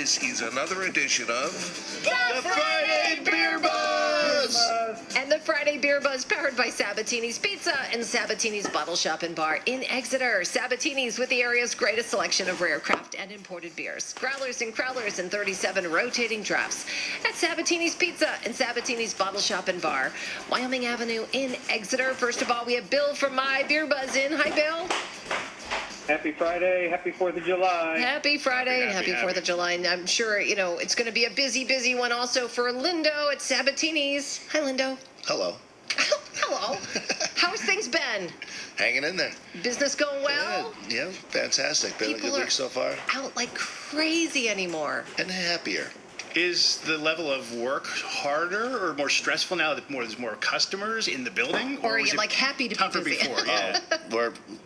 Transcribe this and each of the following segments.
This is another edition of The Friday Beer Buzz! And the Friday Beer Buzz, powered by Sabatini's Pizza and Sabatini's Bottle Shop and Bar in Exeter. Sabatini's with the area's greatest selection of rare craft and imported beers. Growlers and crowlers and 37 rotating drafts. At Sabatini's Pizza and Sabatini's Bottle Shop and Bar, Wyoming Avenue in Exeter. First of all, we have Bill from My Beer Buzz in. Hi, Bill. Happy Friday. Happy 4th of July. Happy Friday and happy 4th of July. And I'm sure, it's going to be a busy one also for Lindo at Sabatini's. Hi, Lindo. Hello. Hello. How's things been? Hanging in there. Business going well? Yeah, fantastic. Been People a good week so far. Out like crazy anymore. And happier. Is the level of work harder or more stressful now that there's more customers in the building? Or are was you it happy to be tougher busy? before? Yeah.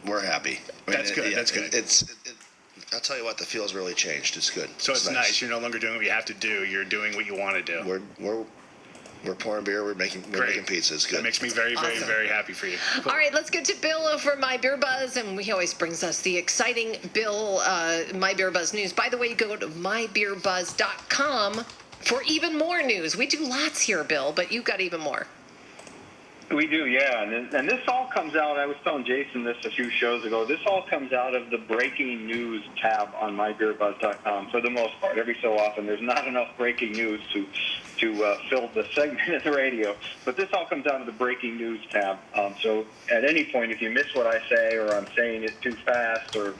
We're happy. That's good. Yeah, that's good. I'll tell you what, the feel's really changed. It's good. So it's nice. You're no longer doing what you have to do. You're doing what you want to do. We're pouring beer. We're making pizza. It's good. That makes me very, very, Awesome. very happy for you. Cool. All right, let's get to Bill for My Beer Buzz, and he always brings us the exciting Bill My Beer Buzz news. By the way, you go to mybeerbuzz.com for even more news. We do lots here, Bill, but you've got even more. We do, yeah. And this all comes out, I was telling Jason this a few shows ago, this all comes out of the breaking news tab on mybeerbuzz.com for the most part. Every so often, there's not enough breaking news to fill the segment of the radio. But this all comes out of the breaking news tab. So at any point, if you miss what I say or I'm saying it too fast or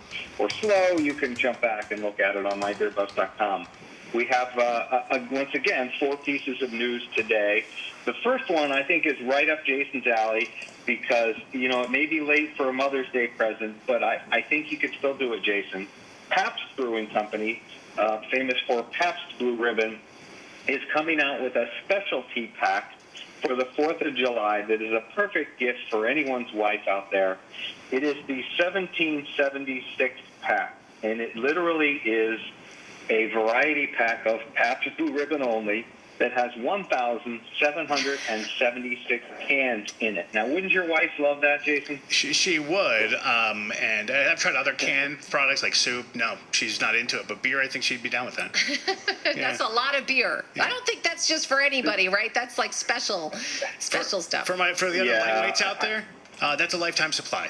slow, you can jump back and look at it on mybeerbuzz.com. We have, once again, 4 pieces of news today. The first one, I think, is right up Jason's alley because, it may be late for a Mother's Day present, but I think you could still do it, Jason. Pabst Brewing Company, famous for Pabst Blue Ribbon, is coming out with a specialty pack for the 4th of July that is a perfect gift for anyone's wife out there. It is the 1776 pack, and it literally is a variety pack of Pabst Blue Ribbon only that has 1,776 cans in it. Now, wouldn't your wife love that, Jason? She would, and I've tried other canned products like soup. No, she's not into it, but beer, I think she'd be down with that. That's a lot of beer. Yeah. I don't think that's just for anybody, right? That's like special stuff. For the other lightweights out there, that's a lifetime supply.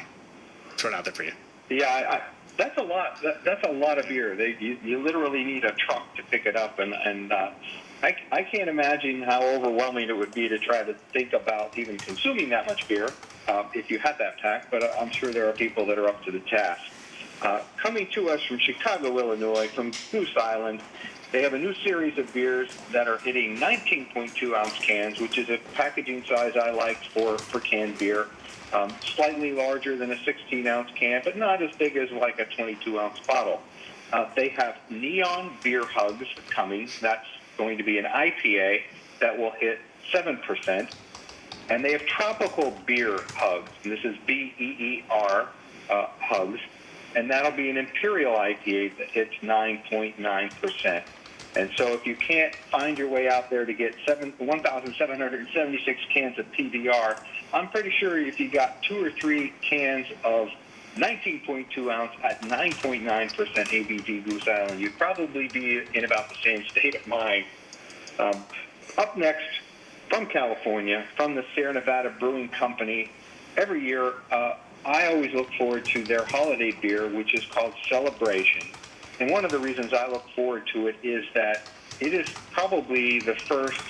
Throw it out there for you. Yeah, that's a lot. That's a lot of beer. You literally need a truck to pick it up, and I can't imagine how overwhelming it would be to try to think about even consuming that much beer if you had that pack. But I'm sure there are people that are up to the task. Coming to us from Chicago, Illinois, from Goose Island, they have a new series of beers that are hitting 19.2 ounce cans, which is a packaging size I like for canned beer. Slightly larger than a 16-ounce can, but not as big as like a 22-ounce bottle. They have Neon Beer Hugs coming. That's going to be an IPA that will hit 7%. And they have Tropical Beer Hugs. And this is BEER Hugs. And that'll be an Imperial IPA that hits 9.9%. And so if you can't find your way out there to get 1,776 cans of PBR, I'm pretty sure if you got 2 or 3 cans of 19.2 ounce at 9.9% ABV Goose Island, you'd probably be in about the same state of mind. Up next, from California, from the Sierra Nevada Brewing Company, every year I always look forward to their holiday beer, which is called Celebration. And one of the reasons I look forward to it is that it is probably the first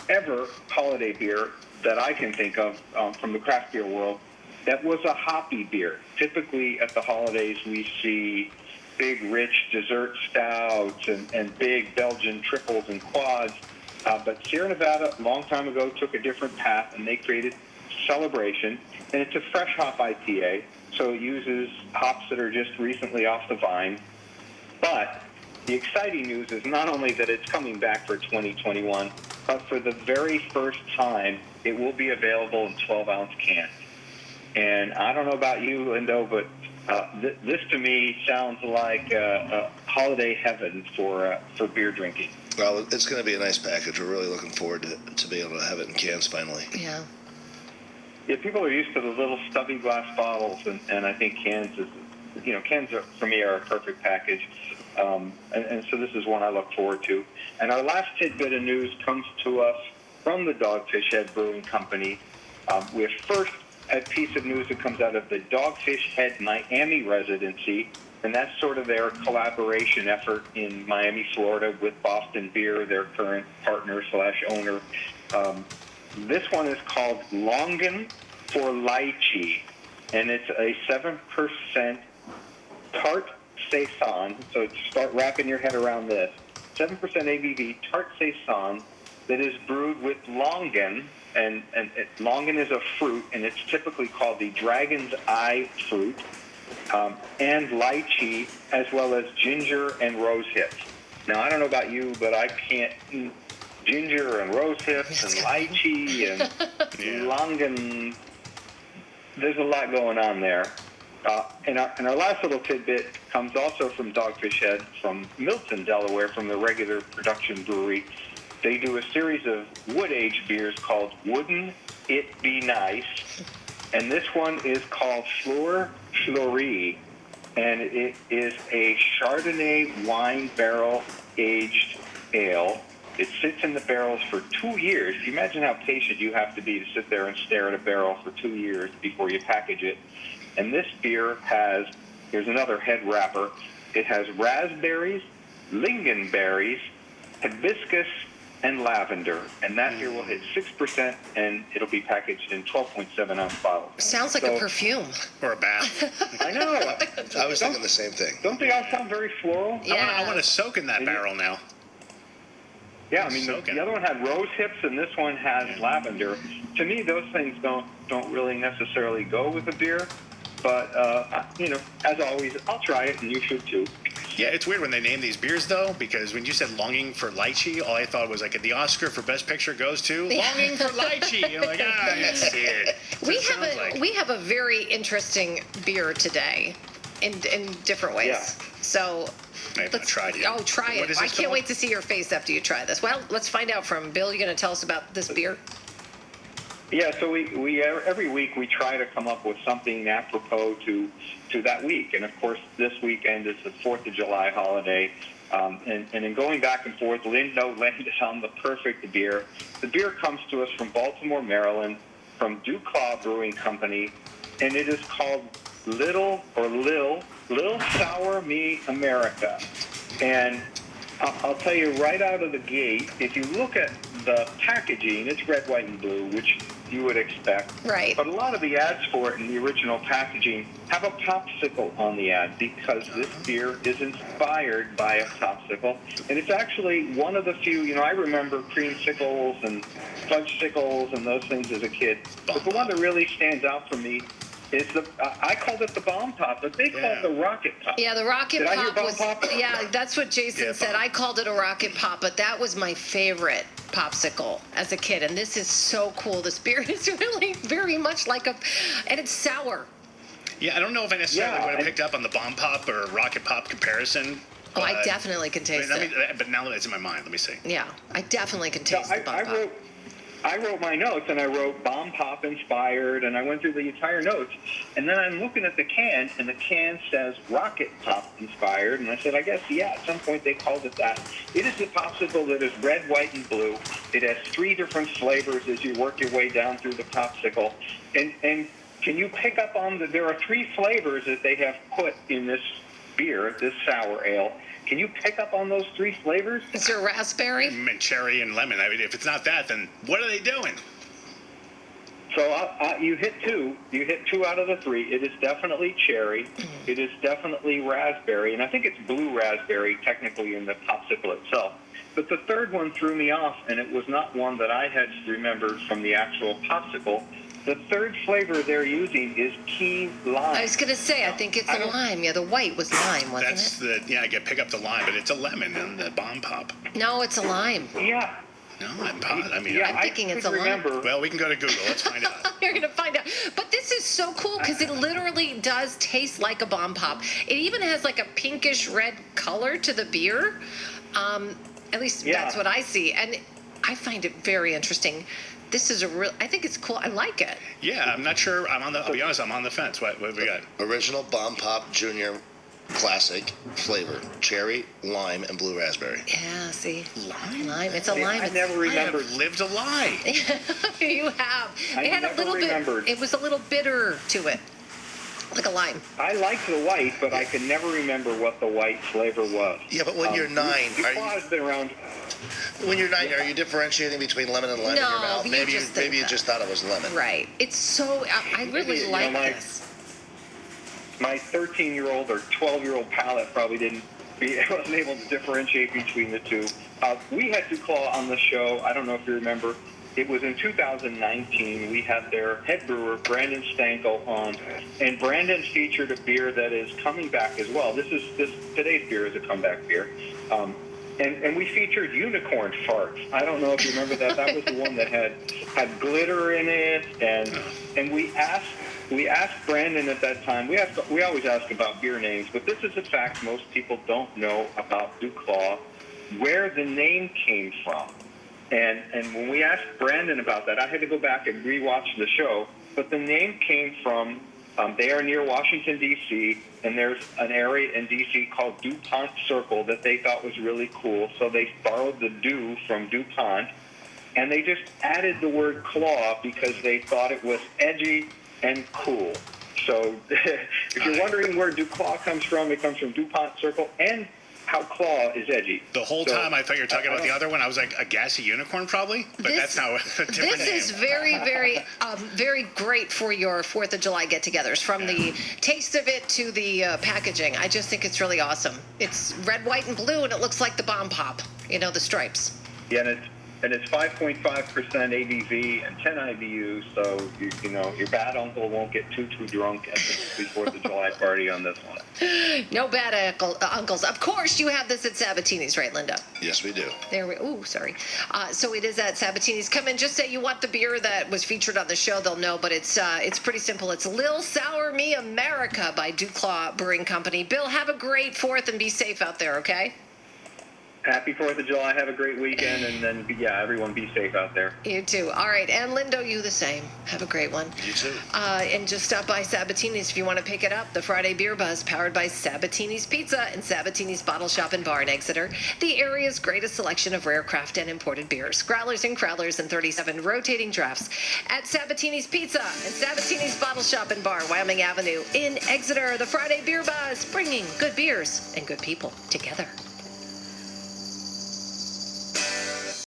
ever holiday beer that I can think of from the craft beer world that was a hoppy beer. Typically at the holidays we see big, rich dessert stouts and big Belgian triples and quads. But Sierra Nevada, a long time ago, took a different path, and they created Celebration. And it's a fresh hop IPA, so it uses hops that are just recently off the vine. But the exciting news is not only that it's coming back for 2021, but for the very first time, it will be available in 12-ounce cans. And I don't know about you, Lindo, but this to me sounds like holiday heaven for beer drinking. Well, it's going to be a nice package. We're really looking forward to be able to have it in cans finally. Yeah. Yeah, people are used to the little stubby glass bottles, and I think cans is, cans for me are a perfect package. And so this is one I look forward to. And our last tidbit of news comes to us from the Dogfish Head Brewing Company. With first a piece of news that comes out of the Dogfish Head Miami residency, and that's sort of their collaboration effort in Miami, Florida, with Boston Beer, their current partner / owner. This one is called Longan for Lychee, and it's a 7% tart saison. So start wrapping your head around this. 7% ABV tart saison that is brewed with longan, and longan is a fruit, and it's typically called the dragon's eye fruit, and lychee, as well as ginger and rose hips. Now, I don't know about you, but I can't eat ginger and rose hips and lychee and longan. There's a lot going on there. And our last little tidbit comes also from Dogfish Head, from Milton, Delaware, from the regular production brewery. They do a series of wood-aged beers called Wouldn't It Be Nice? And this one is called Fleur Fleurie, and it is a Chardonnay wine barrel-aged ale. It sits in the barrels for 2 years. You imagine how patient you have to be to sit there and stare at a barrel for 2 years before you package it. And this beer has, here's another head wrapper, it has raspberries, lingonberries, hibiscus, and lavender. And that beer will hit 6%, and it'll be packaged in 12.7-ounce bottles. Sounds like a perfume. Or a bath. I know. I was thinking the same thing. Don't they all sound very floral? Yeah. I want to soak in that barrel now. Yeah, I mean, the other one had rose hips, and this one has lavender. To me, those things don't really necessarily go with a beer. But, as always, I'll try it, and you should too. Yeah, it's weird when they name these beers, though, because when you said Longing for Lychee, all I thought was like the Oscar for Best Picture goes to Longing for Lychee. You're like, I didn't see it. We have a very interesting beer today in different ways. Yeah. So I have not tried it. Oh, try What it. is I this can't called? wait to see your face after you try this. Well, let's find out from Bill. You're going to tell us about this beer? Yeah, so we every week we try to come up with something apropos to that week, and of course this weekend is the 4th of July holiday, and in going back and forth, Lynn landed on the perfect beer. The beer comes to us from Baltimore, Maryland, from DuClaw Brewing Company, and it is called Lil Sour Me America, and I'll tell you right out of the gate, if you look at the packaging, it's red, white, and blue, which you would expect. Right. But a lot of the ads for it in the original packaging have a popsicle on the ad because this beer is inspired by a popsicle. And it's actually one of the few, I remember creamsicles and fudgesicles and those things as a kid. But the one that really stands out for me is I called it the bomb pop, but they call it the rocket pop. Yeah, the rocket Did pop I hear bomb was. pop? Yeah, that's what Jason said. I called it a rocket pop, but that was my favorite popsicle as a kid. And this is so cool. This beer is really very much like and it's sour. Yeah, I don't know if I necessarily would have picked up on the bomb pop or rocket pop comparison. Oh, I definitely can taste it. But now that it's in my mind, let me see. Yeah, I definitely can taste the bomb pop. I wrote my notes, and I wrote bomb pop inspired, and I went through the entire notes. And then I'm looking at the can, and the can says rocket pop inspired. And I said, I guess, at some point they called it that. It is a popsicle that is red, white, and blue. It has 3 different flavors as you work your way down through the popsicle. And can you pick up on that there are 3 flavors that they have put in this beer, this sour ale? Can you pick up on those 3 flavors? Is there raspberry? And cherry and lemon. I mean, if it's not that, then what are they doing? So you hit 2. You hit 2 out of the 3. It is definitely cherry. It is definitely raspberry. And I think it's blue raspberry technically in the popsicle itself. But the third one threw me off, and it was not one that I had remembered from the actual popsicle. The third flavor they're using is key lime. I was going to say, I think it's a lime. Yeah, the white was lime, wasn't it? I could pick up the lime, but it's a lemon in the bomb pop. No, it's a lime. Yeah. No, I'm thinking it's a lime. Well, we can go to Google. Let's find out. You're going to find out. But this is so cool because it literally does taste like a bomb pop. It even has like a pinkish red color to the beer. At least that's what I see. And I find it very interesting. This is I think it's cool. I like it. Yeah, I'm not sure. I'll be honest, I'm on the fence. What we got? Original bomb pop junior classic flavor: cherry, lime, and blue raspberry. Yeah, see. Lime? It's a lime. I never I have remembered. lived a lie. You have. I It had a never little remembered. bit. It was a little bitter to it, like a lime. I liked the white, but I can never remember what the white flavor was. Yeah, but when you're 9, DuClaw has been around. are you differentiating between lemon and lime in your No, mouth? you Maybe just think maybe you that. just thought it was lemon. Right. It's so. I really You know, like my- this. My 13-year-old or 12-year-old palate probably wasn't able to differentiate between the two. We had DuClaw on the show. I don't know if you remember. It was in 2019. We had their head brewer, Brandon Stankel, on, and Brandon featured a beer that is coming back as well. Today's beer is a comeback beer. And we featured unicorn farts. I don't know if you remember that. That was the one that had glitter in it, and we asked Brandon at that time. We always ask about beer names, but this is a fact most people don't know about DuClaw, where the name came from. And when we asked Brandon about that, I had to go back and rewatch the show. But the name came from, they are near Washington, D.C., and there's an area in D.C. called DuPont Circle that they thought was really cool. So they borrowed the "du" from DuPont, and they just added the word claw because they thought it was edgy and cool. So if you're wondering where DuClaw comes from, it comes from DuPont Circle, and how claw is edgy. The whole time I thought you were talking about the other one. I was like, a gassy unicorn probably? But that's not a different name. This is very, very great for your 4th of July get-togethers. From the taste of it to the packaging, I just think it's really awesome. It's red, white, and blue, and it looks like the Bomb Pop, the stripes. Yeah, and it's 5.5% ABV and 10 IBU, so your bad uncle won't get too drunk at the 4th of July party on this one. No bad uncles. Of course, you have this at Sabatini's, right, Linda? Yes, we do. There we. Oh, sorry. So it is at Sabatini's. Come in. Just say you want the beer that was featured on the show. They'll know. But it's pretty simple. It's Lil Sour Me America by DuClaw Brewing Company. Bill, have a great 4th and be safe out there. Okay. Happy 4th of July. Have a great weekend, and then everyone be safe out there. You too. All right, and Lindo, you the same. Have a great one. You too. And just stop by Sabatini's if you want to pick it up. The Friday Beer Buzz, powered by Sabatini's Pizza and Sabatini's Bottle Shop and Bar in Exeter, the area's greatest selection of rare craft and imported beers, growlers and crowlers, and 37 rotating drafts at Sabatini's Pizza and Sabatini's Bottle Shop and Bar, Wyoming Avenue in Exeter. The Friday Beer Buzz, bringing good beers and good people together.